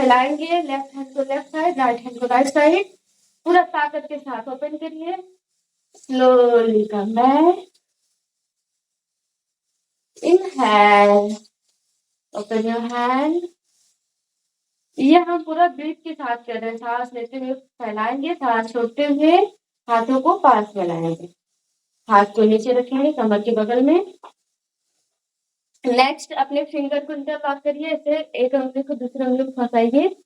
फैलाएंगे, left hand को left side, right hand को right side, पूरा ताकत के साथ ओपन करिए, slowly come back, inhale, open your hand. ये हम पूरा ब्रीथ के साथ कर रहे हैं, सांस लेते हुए फैलाएंगे, सांस छोड़ते हुए हाथों को पास में लाएंगे, हाथ को नीचे रखेंगे कमर के बगल में। नेक्स्ट अपने फिंगर को इंटरलॉक करिए, ऐसे एक उंगली को दूसरे उंगली को फंसाइए,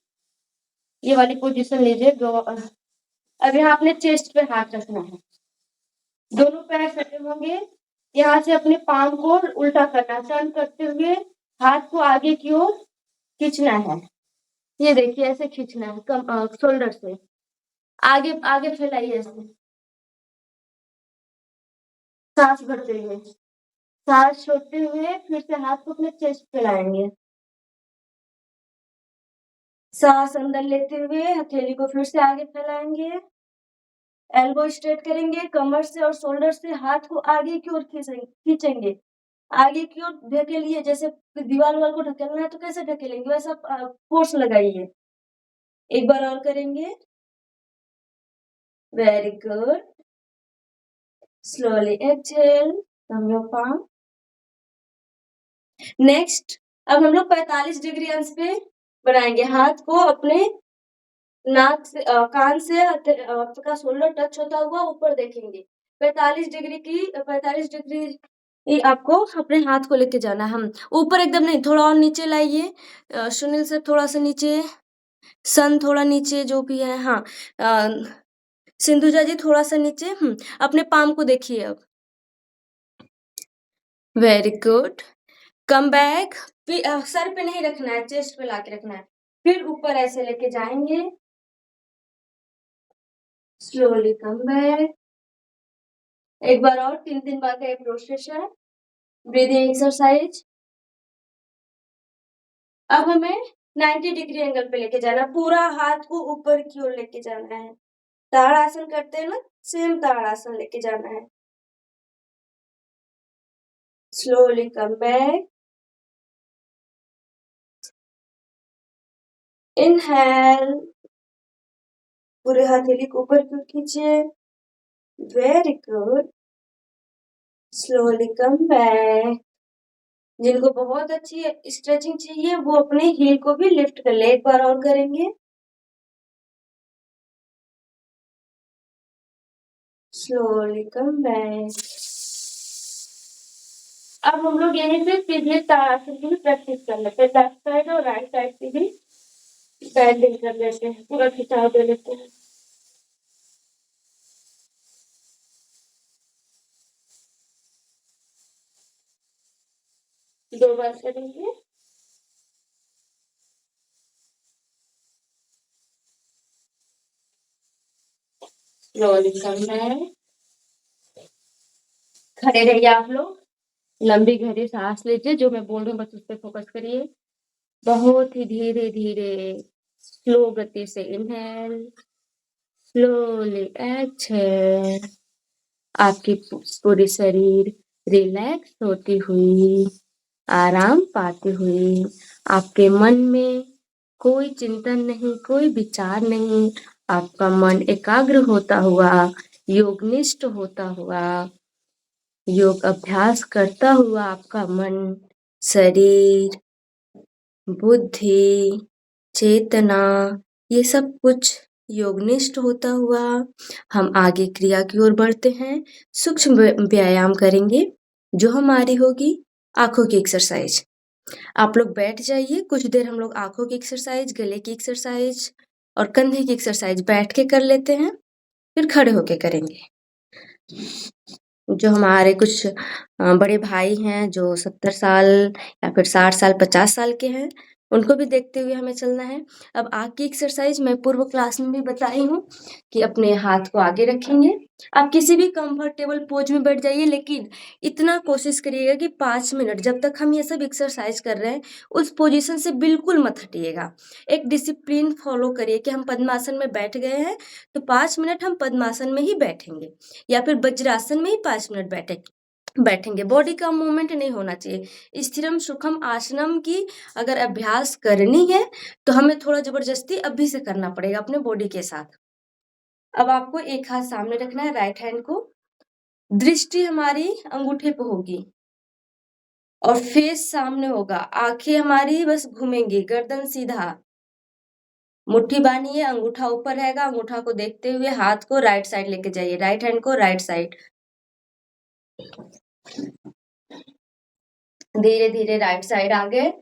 ये वाली पोजीशन लीजिए। अब यहाँ अपने चेस्ट पे हाथ रखना है, दोनों पैर सटे होंगे, यहाँ से अपने पाम को उल्टा करना, टर्न करते हुए हाथ को आगे की ओर खींचना है। ये देखिए ऐसे खींचना है, शोल्डर से आगे आगे फैलाइए ऐसे, सांस भरते हुए, सांस छोड़ते हुए फिर से हाथ को अपने चेस्ट पे लाएंगे, सांस अंदर लेते हुए हथेली को फिर से आगे फैलाएंगे, एल्बो स्ट्रेट करेंगे, कमर से और शोल्डर से हाथ को आगे की ओर खींचेंगे, आगे की ओर ढकेलिए, जैसे दीवार वाल को ढकेलना है तो कैसे ढकेलेंगे वैसा फोर्स लगाइए। एक बार और करेंगे, very good, slowly exhale, come your palm. Next अब हम लोग 45 डिग्री अंश पे बनाएंगे, हाथ को अपने नाक से कान से आपका शोल्डर टच होता हुआ ऊपर देखेंगे, 45 डिग्री आपको अपने हाथ को लेके जाना है। हम ऊपर एकदम नहीं, थोड़ा और नीचे लाइए, सुनील सर थोड़ा सा नीचे, सन थोड़ा नीचे, जो भी है, हाँ सिंधुजा जी थोड़ा सा नीचे। अपने पाम को देखिए अब, very good, come back, sir पे नहीं रखना है, चेस्ट पे लाके रखना है, फिर ऊपर ऐसे लेके जाएंगे, स्लोली कम बैक। एक बार और, 3 दिन बाद का ये प्रोसेस है, ब्रीदिंग एक्सरसाइज। अब हमें 90 डिग्री एंगल पे लेके जाना, पूरा हाथ को ऊपर की ओर लेके जाना है, ताड़ासन करते हैं ना, सेम ताड़ासन लेके जाना है, स्लोली कम बैक, इनहेल, पूरे हथेली को ऊपर की ओर खींचिए, very good, slowly come back. जिनको बहुत अच्छी स्ट्रेचिंग चाहिए वो अपने हील को भी लिफ्ट कर ले, एक बार और करेंगे, स्लोली कम बैक। अब हम लोग यहीं से सीधे ताड़ासन की भी प्रैक्टिस कर लेते हैं, लेफ्ट साइड और राइट साइड की भी बैंडिंग कर लेते हैं, पूरा खिंचाव दे लेते हैं। दो बार करेंगे, स्लोली कम बैक। खड़े रहिए आप लोग, लंबी गहरी सांस लीजिए, जो मैं बोल रही हूँ बस उस पर फोकस करिए, बहुत ही धीरे धीरे स्लो गति से इनहेल, स्लोली एक्सहेल, आपकी पूरी शरीर रिलैक्स होती हुई, आराम पाती हुई, आपके मन में कोई चिंतन नहीं, कोई विचार नहीं, आपका मन एकाग्र होता हुआ, योगनिष्ठ होता हुआ, योग अभ्यास करता हुआ आपका मन, शरीर, बुद्धि, चेतना, ये सब कुछ योगनिष्ठ होता हुआ हम आगे क्रिया की ओर बढ़ते हैं। सूक्ष्म व्यायाम करेंगे जो हमारी होगी आंखों की एक्सरसाइज। आप लोग बैठ जाइए, कुछ देर हम लोग आंखों की एक्सरसाइज, गले की एक्सरसाइज और कंधे की एक्सरसाइज बैठ के कर लेते हैं, फिर खड़े होके करेंगे। जो हमारे कुछ बड़े भाई हैं जो 70 साल या फिर 60 साल 50 साल के हैं, उनको भी देखते हुए हमें चलना है। अब आग की एक्सरसाइज मैं पूर्व क्लास में भी बताई हूँ कि अपने हाथ को आगे रखेंगे, आप किसी भी कंफर्टेबल पोज में बैठ जाइए, लेकिन इतना कोशिश करिएगा कि 5 मिनट जब तक हम ये सब एक्सरसाइज कर रहे हैं उस पोजीशन से बिल्कुल मत हटिएगा। एक डिसिप्लिन फॉलो करिए कि हम पद्मासन में बैठ गए हैं तो 5 मिनट हम पद्मासन में ही बैठेंगे, या फिर वज्रासन में ही 5 मिनट बैठेंगे, बैठेंगे। बॉडी का मूवमेंट नहीं होना चाहिए। स्थिरम सुखम आसनम की अगर अभ्यास करनी है तो हमें थोड़ा जबरदस्ती अभी से करना पड़ेगा अपने बॉडी के साथ। अब आपको एक हाथ सामने रखना है, राइट हैंड को। दृष्टि हमारी अंगूठे पे होगी और फेस सामने होगा। आंखें हमारी बस घूमेंगी, गर्दन सीधा। मुट्ठी बांधिए, अंगूठा ऊपर रहेगा। अंगूठा को देखते हुए हाथ को राइट साइड लेके जाइए, राइट हैंड को राइट साइड। धीरे धीरे राइट साइड आ गए।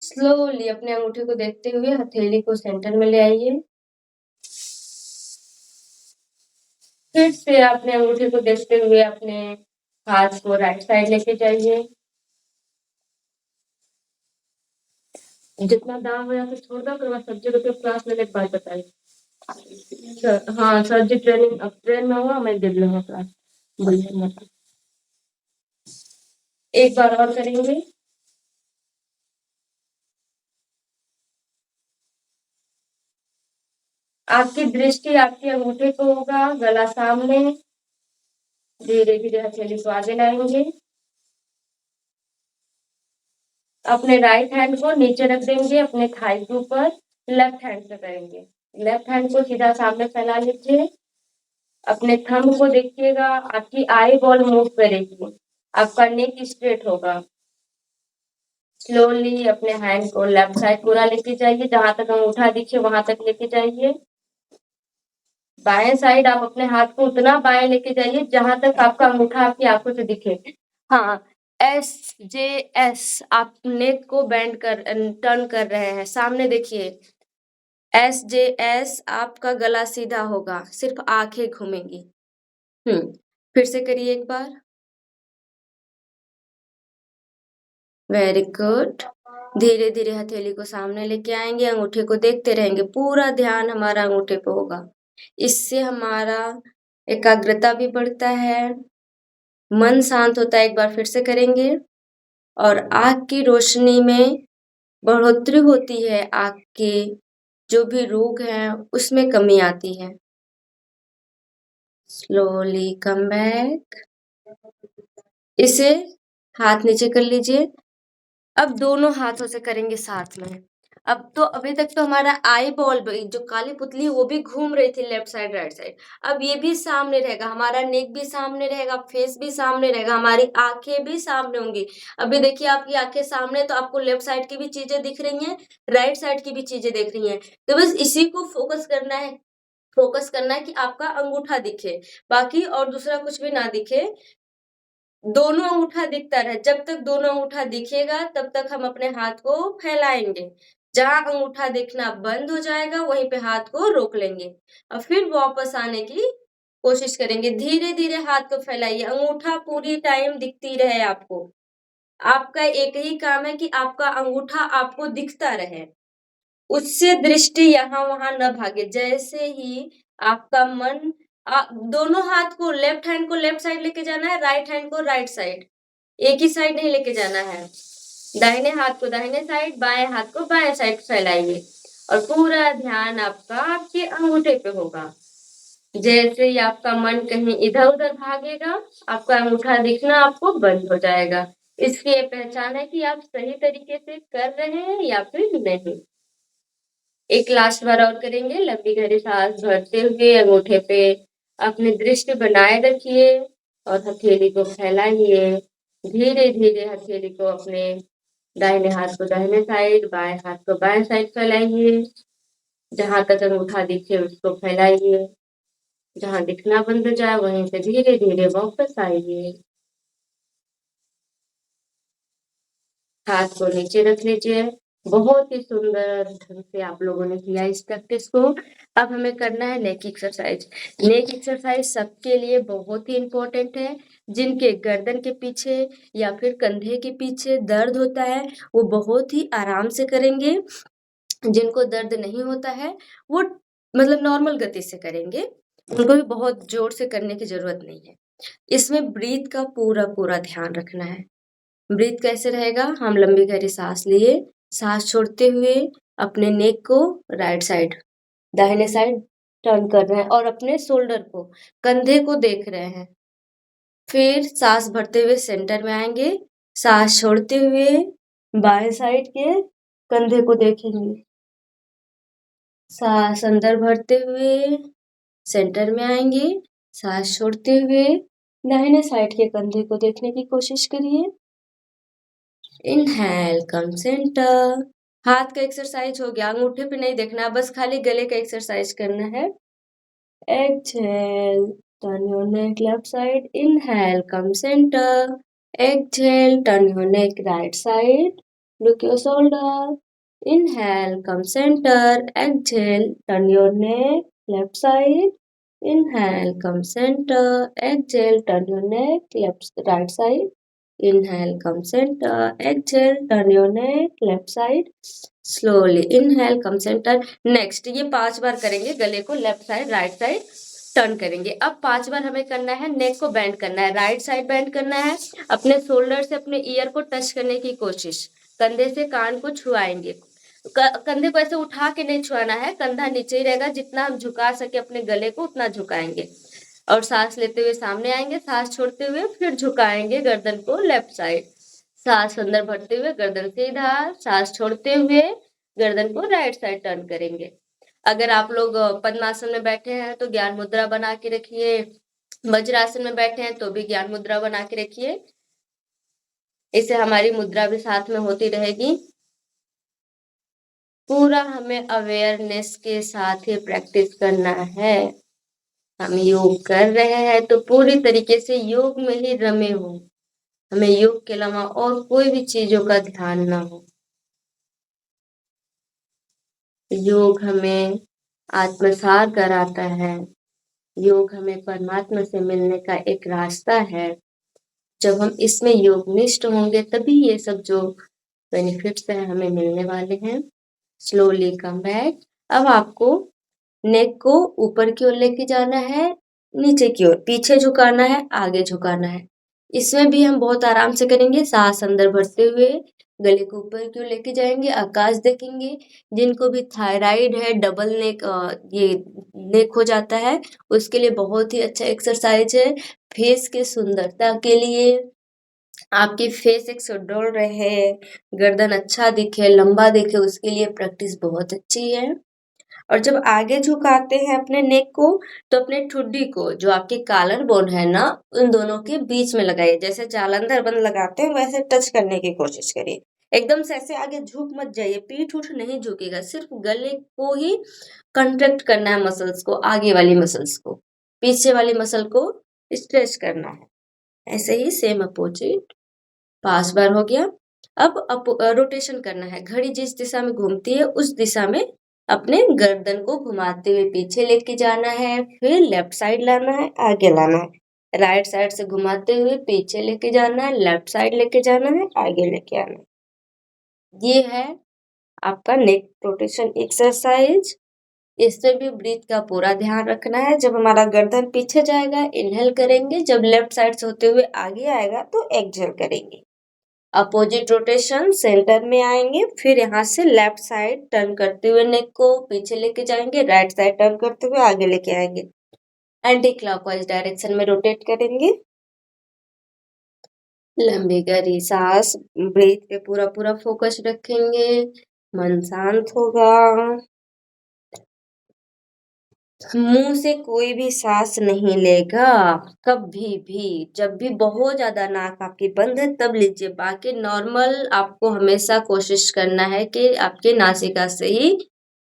स्लोली अपने अंगूठे को देखते हुए हथेली को सेंटर में ले आइए। फिर से अपने अंगूठे को देखते हुए अपने हाथ को राइट साइड लेके जाइए। जितना दाम हो जाए छोड़ दो, फिर बाद सब्जी को क्लास लेने के बाद बताइए। हाँ सर जी, ट्रेनिंग अब ट्रेन में हुआ, मैं दे लूंगा क्लास। बोलिए मत। एक बार और करेंगे। आपकी दृष्टि आपके अंगूठे को होगा, गला सामने। धीरे धीरे हथेली को आगे लाएंगे। अपने राइट हैंड को नीचे रख देंगे अपने थाई के ऊपर। लेफ्ट हैंड से करेंगे। लेफ्ट हैंड को सीधा सामने फैला लीजिए। अपने थंब को देखिएगा, आपकी आई बॉल मूव करेगी, आपका नेक स्ट्रेट होगा। स्लोली अपने हैंड को लेफ्ट साइड पूरा लेके जाइए, जहां तक अंगूठा दिखे वहां तक लेके जाइए। बाएं साइड आप अपने हाथ को उतना बाएं लेके जाइए जहां तक आपका अंगूठा आपकी आंखों से दिखे। हाँ, SJS, आप नेक को बेंड कर टर्न कर रहे हैं, सामने देखिए। SJS, आपका गला सीधा होगा, सिर्फ आंखें घूमेंगी। फिर से करिए एक बार। Very good. धीरे धीरे हथेली को सामने लेके आएंगे, अंगूठे को देखते रहेंगे, पूरा ध्यान हमारा अंगूठे पे होगा। इससे हमारा एकाग्रता भी बढ़ता है, मन शांत होता है। एक बार फिर से करेंगे। और आँख की रोशनी में बढ़ोतरी होती है, आँख के जो भी रोग हैं उसमें कमी आती है। Slowly come back. इसे हाथ नीचे कर लीजिए। अब दोनों हाथों से करेंगे साथ में। अब तो अभी तक तो हमारा आई बॉल जो काली पुतली वो भी घूम रही थी लेफ्ट साइड राइट साइड। अब ये भी सामने रहेगा, हमारा नेक भी सामने रहेगा, फेस भी सामने रहेगा, हमारी आंखें भी सामने होंगी। अभी देखिए आपकी आंखें सामने, तो आपको लेफ्ट साइड की भी चीजें दिख रही हैं, राइट साइड की भी चीजें दिख रही हैं। तो बस इसी को फोकस करना है। फोकस करना है कि आपका अंगूठा दिखे, बाकी और दूसरा कुछ भी ना दिखे। दोनों अंगूठा दिखता रहे। जब तक दोनों अंगूठा दिखेगा तब तक हम अपने हाथ को फैलाएंगे। जहां अंगूठा दिखना बंद हो जाएगा वहीं पे हाथ को रोक लेंगे और फिर वापस आने की कोशिश करेंगे। धीरे धीरे हाथ को फैलाइए, अंगूठा पूरी टाइम दिखती रहे आपको। आपका एक ही काम है कि आपका अंगूठा आपको दिखता रहे, उससे दृष्टि यहाँ वहां न भागे। जैसे ही आपका मन दोनों हाथ को, लेफ्ट हैंड को लेफ्ट साइड लेके जाना है, राइट हैंड को राइट साइड, एक ही साइड नहीं लेके जाना है। दाहिने हाथ को दाहिने साइड, बाएं हाथ को बाएं साइड फैलाइए और पूरा ध्यान आपका आपके अंगूठे पे होगा। जैसे ही आपका मन कहीं इधर उधर भागेगा, आपका अंगूठा दिखना आपको बंद हो जाएगा। इसकी ये पहचान है कि आप सही तरीके से कर रहे हैं या फिर नहीं। एक लास्ट बार और करेंगे। लंबी गहरी सांस भरते हुए अंगूठे पे अपनी दृष्टि बनाए रखिए और हथेली को फैलाइए। धीरे धीरे हथेली को अपने दाहिने हाथ को दाहिने साइड, बाएं हाथ को बाएं साइड फैलाइए। जहां तक अंगूठा दिखे उसको फैलाइए, जहां दिखना बंद हो जाए वहीं से धीरे धीरे वापस आइए। हाथ को नीचे रख लीजिए। बहुत ही सुंदर ढंग से आप लोगों ने किया इस प्रैक्टिस को। अब हमें करना है नेक एक्सरसाइज। नेक एक्सरसाइज सबके लिए बहुत ही इम्पोर्टेंट है। जिनके गर्दन के पीछे या फिर कंधे के पीछे दर्द होता है वो बहुत ही आराम से करेंगे। जिनको दर्द नहीं होता है वो मतलब नॉर्मल गति से करेंगे, उनको भी बहुत जोर से करने की जरूरत नहीं है। इसमें ब्रीथ का पूरा पूरा ध्यान रखना है। ब्रीथ कैसे रहेगा? हम लंबी गहरी सांस लिए, सांस छोड़ते हुए अपने नेक को राइट साइड, दाहिने साइड टर्न कर रहे हैं और अपने शोल्डर को, कंधे को देख रहे हैं। फिर सांस भरते हुए सेंटर में आएंगे, सांस छोड़ते हुए बाएं साइड के कंधे को देखेंगे, सांस अंदर भरते हुए सेंटर में आएंगे, सांस छोड़ते हुए दाहिने साइड के कंधे को देखने की कोशिश करिए। इनहेल कम सेंटर। हाथ का एक्सरसाइज हो गया, अंगूठे पे नहीं देखना, बस खाली गले का एक्सरसाइज करना है। Exhale, turn your neck left side. Inhale, come center. Exhale, turn your neck right side. Look your shoulder. Inhale, come center. Exhale, turn your neck left side. Inhale, come center. Exhale, turn your neck right side. Inhale, come center. Exhale, turn your neck left side. Slowly inhale, come center. Next ये 5 बार करेंगे, गले को left side right side turn करेंगे। अब 5 बार हमें करना है, नेक को बेंड करना है, राइट साइड बेंड करना है, अपने शोल्डर से अपने ईयर को टच करने की कोशिश, कंधे से कान को छुआएंगे, कंधे को ऐसे उठा के नहीं छुआना है, कंधा नीचे ही रहेगा, जितना हम झुका सके अपने गले को उतना झुकाएंगे और सांस लेते हुए सामने आएंगे, सांस छोड़ते हुए फिर झुकाएंगे गर्दन को लेफ्ट साइड, सांस अंदर भरते हुए गर्दन सीधा, सांस छोड़ते हुए गर्दन को राइट साइड टर्न करेंगे। अगर आप लोग पद्मासन में बैठे हैं तो ज्ञान मुद्रा बना के रखिए, वज्रासन में बैठे हैं तो भी ज्ञान मुद्रा बना के रखिए, इससे हमारी मुद्रा भी साथ में होती रहेगी। पूरा हमें अवेयरनेस के साथ ही प्रैक्टिस करना है। हम योग कर रहे हैं तो पूरी तरीके से योग में ही रमे हो, हमें योग के अलावा और कोई भी चीजों का ध्यान ना हो। योग हमें आत्मसात कराता है, योग हमें परमात्मा से मिलने का एक रास्ता है। जब हम इसमें योगनिष्ठ होंगे तभी ये सब जो बेनिफिट्स हैं हमें मिलने वाले हैं। Slowly come back. अब आपको नेक को ऊपर की ओर लेके जाना है, नीचे की ओर, पीछे झुकाना है, आगे झुकाना है। इसमें भी हम बहुत आराम से करेंगे, सांस अंदर भरते हुए गले को ऊपर की ओर लेके जाएंगे, आकाश देखेंगे। जिनको भी थायराइड है, डबल नेक ये नेक हो जाता है, उसके लिए बहुत ही अच्छा एक्सरसाइज है। फेस के सुंदरता के लिए, आपकी फेस एक सुडौल रहे, गर्दन अच्छा दिखे, लंबा दिखे, उसके लिए प्रैक्टिस बहुत अच्छी है। और जब आगे झुकाते हैं अपने नेक को, तो अपने ठुड्डी को, जो आपके कॉलर बोन है ना, उन दोनों के बीच में लगाइए। जैसे जालंधर बंद लगाते हैं वैसे टच करने की कोशिश करिए। एकदम से ऐसे आगे झुक मत जाइए, पीठ उठ नहीं झुकेगा, सिर्फ गले को ही कंट्रैक्ट करना है, मसल्स को, आगे वाली मसल्स को, पीछे वाली मसल को स्ट्रेच करना है। ऐसे ही सेम अपोजिट 5 बार हो गया। अब रोटेशन करना है, घड़ी जिस दिशा में घूमती है उस दिशा में अपने गर्दन को घुमाते हुए पीछे लेके जाना है, फिर लेफ्ट साइड लाना है, आगे लाना है, राइट साइड से घुमाते हुए पीछे लेके जाना है, लेफ्ट साइड लेके जाना है, आगे लेके आना है। ये है आपका नेक रोटेशन एक्सरसाइज। इसमें भी ब्रीथ का पूरा ध्यान रखना है। जब हमारा गर्दन पीछे जाएगा इनहेल करेंगे, जब लेफ्ट साइड से होते हुए आगे आएगा तो एक्सहेल करेंगे। अपोजिट रोटेशन, सेंटर में आएंगे, फिर यहाँ से लेफ्ट साइड टर्न करते हुए नेक को पीछे लेके जाएंगे, राइट साइड टर्न करते हुए आगे लेके आएंगे, एंटी क्लॉकवाइज डायरेक्शन में रोटेट करेंगे। लंबी गहरी सांस, ब्रीथ पे पूरा पूरा फोकस रखेंगे, मन शांत होगा। मुंह से कोई भी सांस नहीं लेगा कभी भी। जब भी बहुत ज्यादा नाक आपकी बंद है तब लीजिए, बाकी नॉर्मल आपको हमेशा कोशिश करना है कि आपके नासिका से ही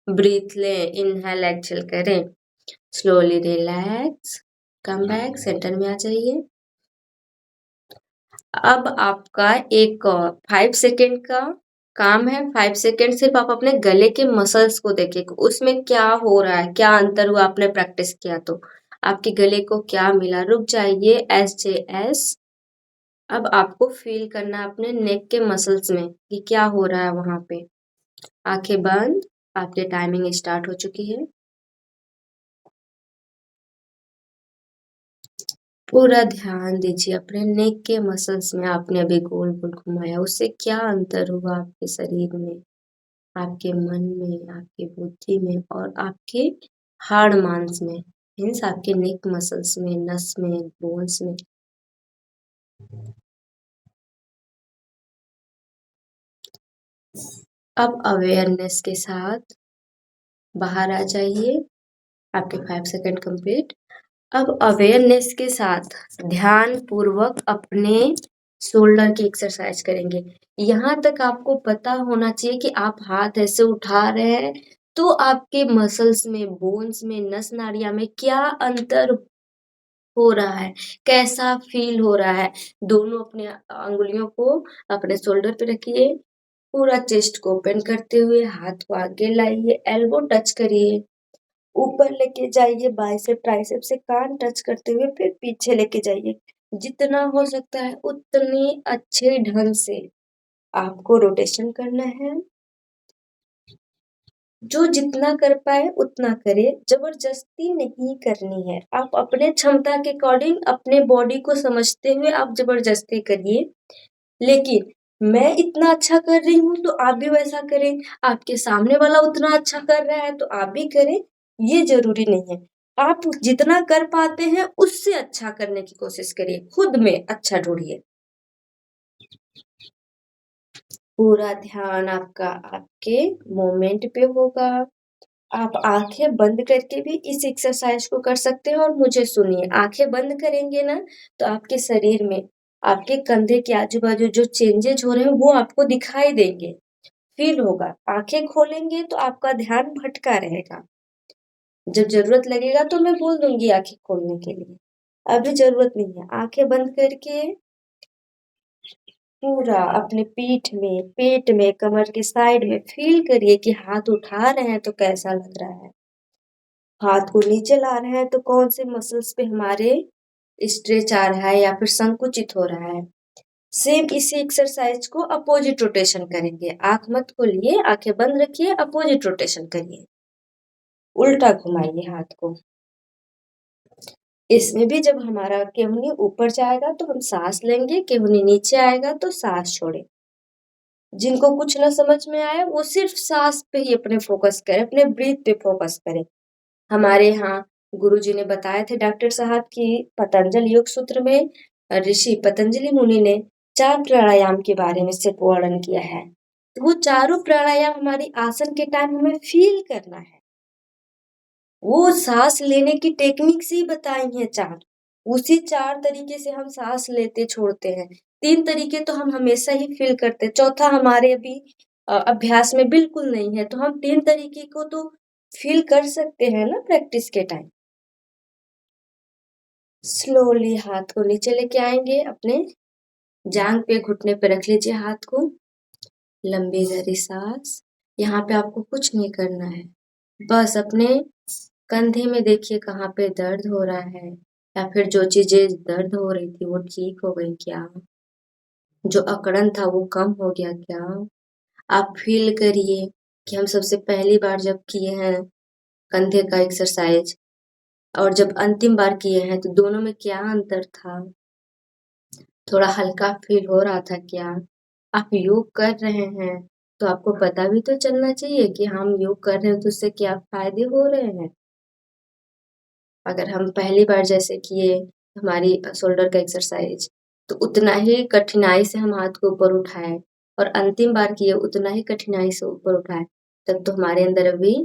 ब्रीथ लें, इनहेल एक्सहेल करें। Slowly relax, come back, centre में आ जाइए। अब आपका एक 5 सेकेंड का काम है। 5 सेकेंड सिर्फ आप अपने गले के मसल्स को देखिए, उसमें क्या हो रहा है, क्या अंतर हुआ, आपने प्रैक्टिस किया तो आपके गले को क्या मिला। रुक जाइए, SJS। अब आपको फील करना है अपने नेक के मसल्स में कि क्या हो रहा है वहां पे। आंखें बंद, आपकी टाइमिंग स्टार्ट हो चुकी है। पूरा ध्यान दीजिए अपने नेक के मसल्स में। आपने अभी गोल गोल घुमाया, उससे क्या अंतर हुआ आपके शरीर में, आपके मन में, आपकी बुद्धि में और आपके हाड़ मांस में, मीन्स आपके नेक मसल्स में, नस में, बोन्स में। अब अवेयरनेस के साथ बाहर आ जाइए। आपके 5 सेकंड कंप्लीट। अब अवेयरनेस के साथ ध्यान पूर्वक अपने शोल्डर की एक्सरसाइज करेंगे। यहाँ तक आपको पता होना चाहिए कि आप हाथ ऐसे उठा रहे हैं तो आपके मसल्स में, बोन्स में, नस नाड़ियां में क्या अंतर हो रहा है, कैसा फील हो रहा है। दोनों अपने अंगुलियों को अपने शोल्डर पे रखिए। पूरा चेस्ट को ओपन करते हुए हाथ को आगे लाइए, एल्बो टच करिए, ऊपर लेके जाइए, बाइसेप ट्राइसेप से कान टच करते हुए फिर पीछे लेके जाइए। जितना हो सकता है उतने अच्छे ढंग से आपको रोटेशन करना है। जो जितना कर पाए उतना करे, जबरदस्ती नहीं करनी है। आप अपने क्षमता के अकॉर्डिंग अपने बॉडी को समझते हुए आप जबरदस्ती करिए, लेकिन मैं इतना अच्छा कर रही हूँ तो आप भी वैसा करें, आपके सामने वाला उतना अच्छा कर रहा है तो आप भी करें, ये जरूरी नहीं है। आप जितना कर पाते हैं उससे अच्छा करने की कोशिश करिए, खुद में अच्छा ढूंढिए। पूरा ध्यान आपका आपके मोमेंट पे होगा। आप आंखें बंद करके भी इस एक्सरसाइज को कर सकते हैं और मुझे सुनिए। आंखें बंद करेंगे ना तो आपके शरीर में, आपके कंधे के आजू बाजू जो चेंजेस हो रहे हैं वो आपको दिखाई देंगे, फील होगा। आंखें खोलेंगे तो आपका ध्यान भटका रहेगा। जब जरूरत लगेगा तो मैं बोल दूंगी आंखें खोलने के लिए, अभी जरूरत नहीं है। आंखें बंद करके पूरा अपने पीठ में, पेट में, कमर के साइड में फील करिए कि हाथ उठा रहे हैं तो कैसा लग रहा है। हाथ को नीचे ला रहे हैं तो कौन से मसल्स पे हमारे स्ट्रेच आ रहा है या फिर संकुचित हो रहा है। सेम इसी एक्सरसाइज को अपोजिट रोटेशन करेंगे। आंख मत खोलिए, आंखें बंद रखिए, अपोजिट रोटेशन करिए, उल्टा घुमाइए हाथ को। इसमें भी जब हमारा केहनी ऊपर जाएगा तो हम सांस लेंगे, केहनी नीचे आएगा तो सांस छोड़े। जिनको कुछ ना समझ में आए वो सिर्फ सांस पे ही अपने फोकस करें, अपने ब्रीथ पे फोकस करें। हमारे यहाँ गुरुजी ने बताए थे डॉक्टर साहब की पतंजलि योग सूत्र में ऋषि पतंजलि मुनि ने 4 प्राणायाम के बारे में सिर्फ वर्णन किया है। तो वो चारों प्राणायाम हमारी आसन के टाइम हमें फील करना है। वो सांस लेने की टेक्निक से ही बताई है 4। उसी 4 तरीके से हम सांस लेते छोड़ते हैं। 3 तरीके तो हम हमेशा ही फील करते हैं, चौथा हमारे अभी अभ्यास में बिल्कुल नहीं है, तो हम 3 तरीके को तो फील कर सकते हैं ना प्रैक्टिस के टाइम। स्लोली हाथ को नीचे लेके आएंगे, अपने जांग पे, घुटने पे रख लीजिए हाथ को। लंबी गहरी सांस। यहाँ पे आपको कुछ नहीं करना है, बस अपने कंधे में देखिए कहाँ पे दर्द हो रहा है, या फिर जो चीजें दर्द हो रही थी वो ठीक हो गई क्या, जो अकड़न था वो कम हो गया क्या। आप फील करिए कि हम सबसे पहली बार जब किए हैं कंधे का एक्सरसाइज और जब अंतिम बार किए हैं तो दोनों में क्या अंतर था। थोड़ा हल्का फील हो रहा था क्या। आप योग कर रहे हैं तो आपको पता भी तो चलना चाहिए कि हम योग कर रहे हैं तो उससे क्या फायदे हो रहे हैं। अगर हम पहली बार जैसे किए हमारी शोल्डर का एक्सरसाइज तो उतना ही कठिनाई से हम हाथ को ऊपर उठाए, और अंतिम बार किए उतना ही कठिनाई से ऊपर उठाए, तब तो हमारे अंदर अभी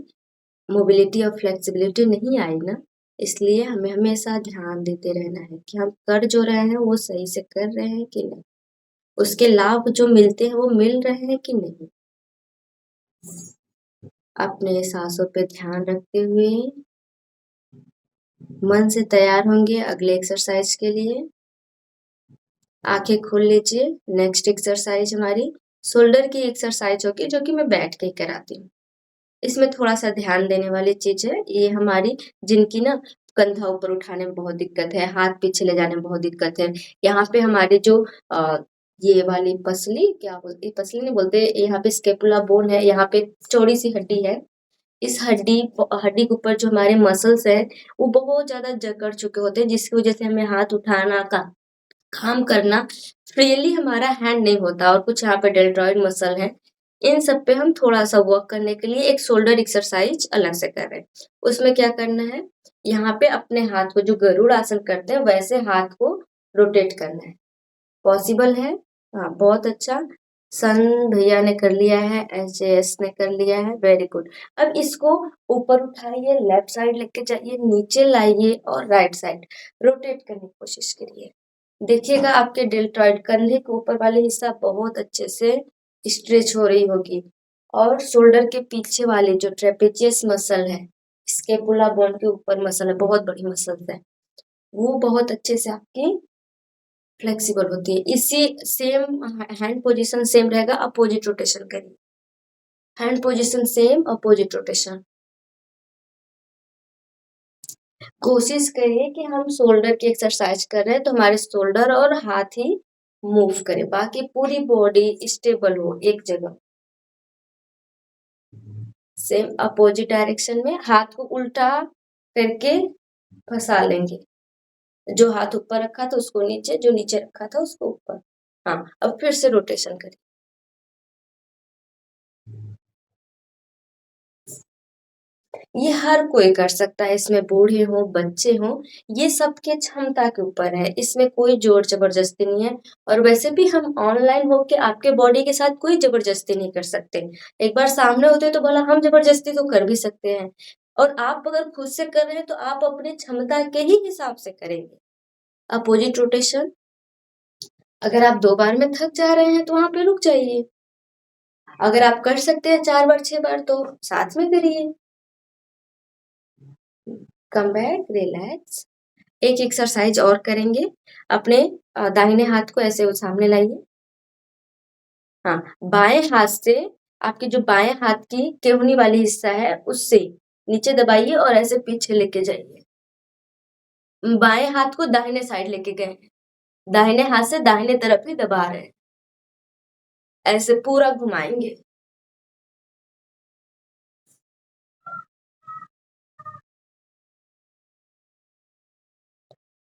मोबिलिटी और फ्लेक्सिबिलिटी नहीं आई ना। इसलिए हमें हमेशा ध्यान देते रहना है कि हम कर जो रहे हैं वो सही से कर रहे हैं कि नहीं, उसके लाभ जो मिलते हैं वो मिल रहे हैं कि नहीं। अपने सांसों पे ध्यान रखते हुए मन से तैयार होंगे अगले एक्सरसाइज के लिए। आंखें खोल लीजिए। नेक्स्ट एक्सरसाइज हमारी शोल्डर की एक्सरसाइज होगी जो कि मैं बैठ के कराती हूँ। इसमें थोड़ा सा ध्यान देने वाली चीज है, ये हमारी जिनकी ना कंधा ऊपर उठाने में बहुत दिक्कत है, हाथ पीछे ले जाने में बहुत दिक्कत है, यहाँ पे हमारे जो ये वाली पसली, क्या बोलते, पसली नहीं बोलते, यहाँ पे स्केपुला बोन है, यहाँ पे चौड़ी सी हड्डी है। इस हड्डी हड्डी के ऊपर जो हमारे मसल्स है वो बहुत ज्यादा जकड़ चुके होते हैं, जिसकी वजह से हमें हाथ उठाना का काम करना फ्रीली हमारा हैंड नहीं होता। और कुछ यहाँ पे डेल्टॉइड मसल है, इन सब पे हम थोड़ा सा वर्क करने के लिए एक शोल्डर एक्सरसाइज अलग से कर रहे हैं। उसमें क्या करना है, यहाँ पे अपने हाथ को जो गरुड़ आसन करते हैं वैसे हाथ को रोटेट करना है। पॉसिबल है। हाँ, बहुत अच्छा। सन भैया ने कर लिया है, एस ने कर लिया है, वेरी गुड। अब इसको ऊपर उठाइए, लेफ्ट साइड लेके जाइए, नीचे लाइए और राइट साइड रोटेट करने की कोशिश करिए। देखिएगा आपके डेल्टॉइड कंधे के ऊपर वाले हिस्सा बहुत अच्छे से स्ट्रेच हो रही होगी, और शोल्डर के पीछे वाले जो ट्रेपेजियस मसल है, स्कैपुला बोन के ऊपर मसल है, बहुत बड़ी मसल है, वो बहुत अच्छे से आपकी फ्लेक्सिबल होती है। इसी सेम हैंड पोजीशन सेम रहेगा, अपोजिट रोटेशन करिए। Hand position same, opposite rotation. कोशिश करिए कि हम शोल्डर की एक्सरसाइज कर रहे हैं तो हमारे शोल्डर और हाथ ही मूव करें, बाकी पूरी बॉडी स्टेबल हो एक जगह। सेम अपोजिट डायरेक्शन में हाथ को उल्टा करके फंसा लेंगे। जो हाथ ऊपर रखा था उसको नीचे, जो नीचे रखा था उसको ऊपर। हाँ, अब फिर से रोटेशन करिए। ये हर कोई कर सकता है, इसमें बूढ़े हो बच्चे हो, ये सबके क्षमता के ऊपर है, इसमें कोई जोर जबरदस्ती नहीं है। और वैसे भी हम ऑनलाइन होके आपके बॉडी के साथ कोई जबरदस्ती नहीं कर सकते। एक बार सामने होते तो भला हम जबरदस्ती तो कर भी सकते हैं, और आप अगर खुद से कर रहे हैं तो आप अपनी क्षमता के ही हिसाब से करेंगे। अपोजिट रोटेशन, अगर आप 2 बार में थक जा रहे हैं तो वहां पे रुक जाइए। अगर आप कर सकते हैं 4 बार 6 बार तो साथ में करिए। Come back, relax. एक एक्सरसाइज और करेंगे। अपने दाहिने हाथ को ऐसे सामने लाइए। हाँ, बाएं हाथ से आपके जो बाएं हाथ की केहनी वाली हिस्सा है उससे नीचे दबाइए और ऐसे पीछे लेके जाइए। बाएं हाथ को दाहिने साइड लेके गए, दाहिने हाथ से दाहिने तरफ ही दबा रहे हैं, ऐसे पूरा घुमाएंगे।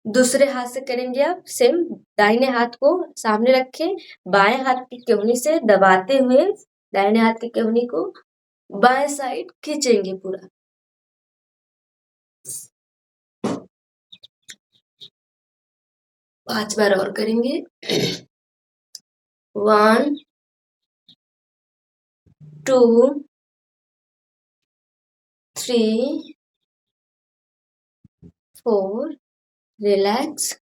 दूसरे हाथ से करेंगे आप सेम। दाहिने हाथ को सामने रखे, बाएं हाथ की केहनी से दबाते हुए दाहिने हाथ की केहनी को बाएं साइड खींचेंगे पूरा। 5 बार और करेंगे। 1 2 3 4, रिलैक्स।